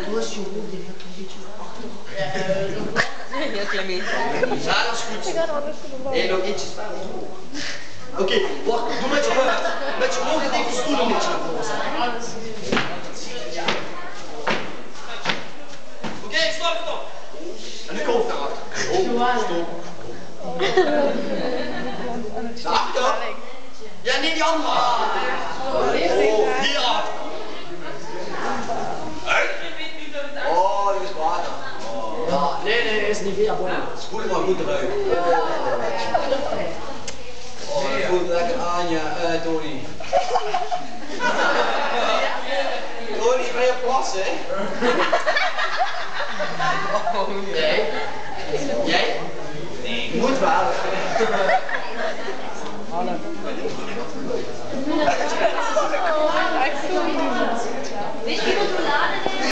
Hoe is je hoofd? Die heeft een beetje achter. Heel klein beetje. Ja, dat is goed. Nee, nog ietsjes verder. Oké, wacht, doe met je ogen tegen de stoel een beetje naar voren zetten. Oké, stop. En nu hoofd naar achter. Stop. Naar achter? Ja, nee, die andere. Oh, hier achter. Oh, die is water. Ja, nee, is niet weer bonnen. Spoel hem maar goed eruit. Oh, dat voelt lekker aan je, Tony. Tony, ga je plassen, hè?